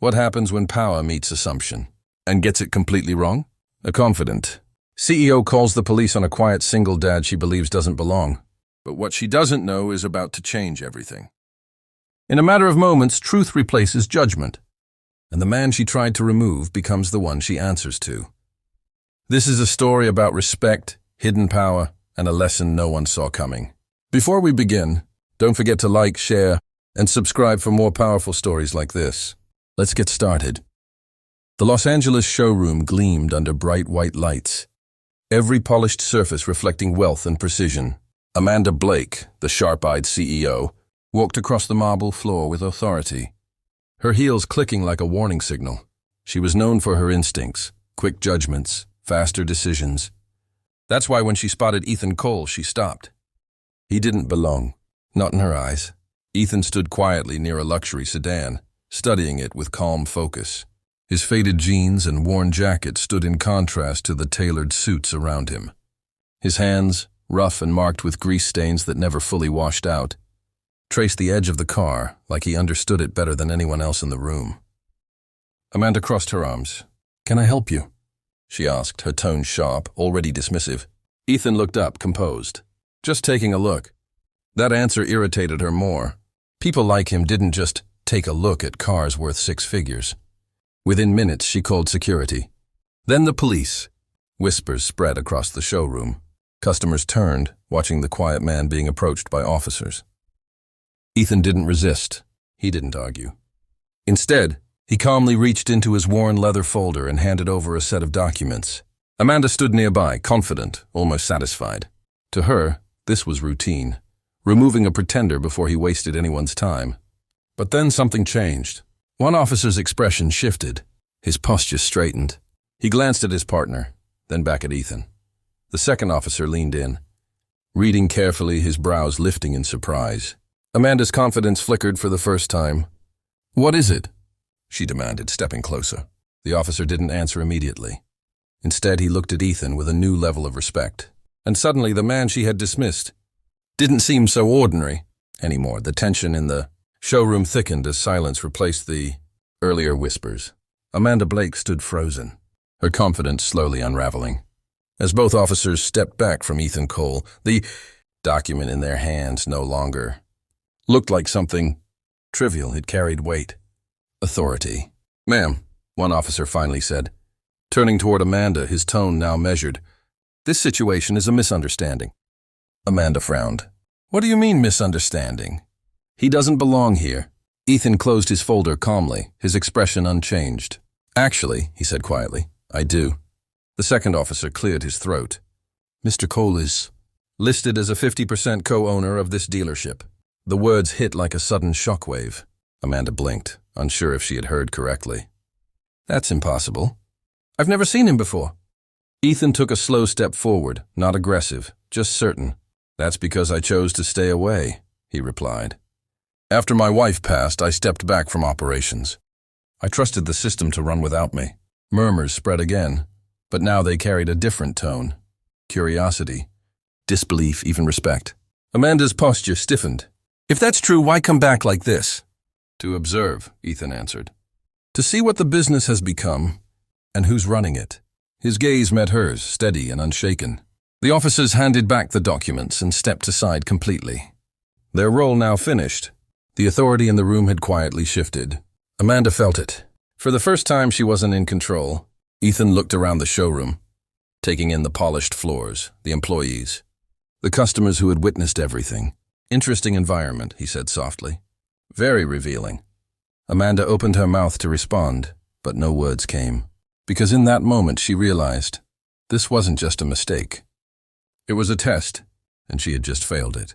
What happens when power meets assumption and gets it completely wrong? A confident CEO calls the police on a quiet single dad she believes doesn't belong. But what she doesn't know is about to change everything. In a matter of moments, truth replaces judgment, and the man she tried to remove becomes the one she answers to. This is a story about respect, hidden power, and a lesson no one saw coming. Before we begin, don't forget to like, share, and subscribe for more powerful stories like this. Let's get started. The Los Angeles showroom gleamed under bright white lights, every polished surface reflecting wealth and precision. Amanda Blake, the sharp-eyed CEO, walked across the marble floor with authority, her heels clicking like a warning signal. She was known for her instincts, quick judgments, faster decisions. That's why when she spotted Ethan Cole, she stopped. He didn't belong, not in her eyes. Ethan stood quietly near a luxury sedan, studying it with calm focus. His faded jeans and worn jacket stood in contrast to the tailored suits around him. His hands, rough and marked with grease stains that never fully washed out, traced the edge of the car like he understood it better than anyone else in the room. Amanda crossed her arms. "Can I help you?" she asked, her tone sharp, already dismissive. Ethan looked up, composed. "Just taking a look." That answer irritated her more. People like him didn't just take a look at cars worth 6 figures. Within minutes, she called security. Then the police. Whispers spread across the showroom. Customers turned, watching the quiet man being approached by officers. Ethan didn't resist. He didn't argue. Instead, he calmly reached into his worn leather folder and handed over a set of documents. Amanda stood nearby, confident, almost satisfied. To her, this was routine, removing a pretender before he wasted anyone's time. But then something changed. One officer's expression shifted. His posture straightened. He glanced at his partner, then back at Ethan. The second officer leaned in, reading carefully, his brows lifting in surprise. Amanda's confidence flickered for the first time. "What is it?" she demanded, stepping closer. The officer didn't answer immediately. Instead, he looked at Ethan with a new level of respect. And suddenly, the man she had dismissed didn't seem so ordinary anymore. The tension in the showroom thickened as silence replaced the earlier whispers. Amanda Blake stood frozen, her confidence slowly unraveling. As both officers stepped back from Ethan Cole, the document in their hands no longer looked like something trivial. It carried weight. Authority. "Ma'am," one officer finally said, turning toward Amanda, his tone now measured. "This situation is a misunderstanding." Amanda frowned. "What do you mean, misunderstanding?" "He doesn't belong here." Ethan closed his folder calmly, his expression unchanged. "Actually," he said quietly, "I do." The second officer cleared his throat. "Mr. Cole is listed as a 50% co-owner of this dealership." The words hit like a sudden shockwave. Amanda blinked, unsure if she had heard correctly. "That's impossible. I've never seen him before." Ethan took a slow step forward, not aggressive, just certain. "That's because I chose to stay away," he replied. "After my wife passed, I stepped back from operations. I trusted the system to run without me." Murmurs spread again, but now they carried a different tone. Curiosity, disbelief, even respect. Amanda's posture stiffened. "If that's true, why come back like this?" "To observe," Ethan answered. "To see what the business has become and who's running it." His gaze met hers, steady and unshaken. The officers handed back the documents and stepped aside completely. Their role now finished, the authority in the room had quietly shifted. Amanda felt it. For the first time, she wasn't in control. Ethan looked around the showroom, taking in the polished floors, the employees, the customers who had witnessed everything. "Interesting environment," he said softly. "Very revealing." Amanda opened her mouth to respond, but no words came. Because in that moment she realized this wasn't just a mistake. It was a test, and she had just failed it.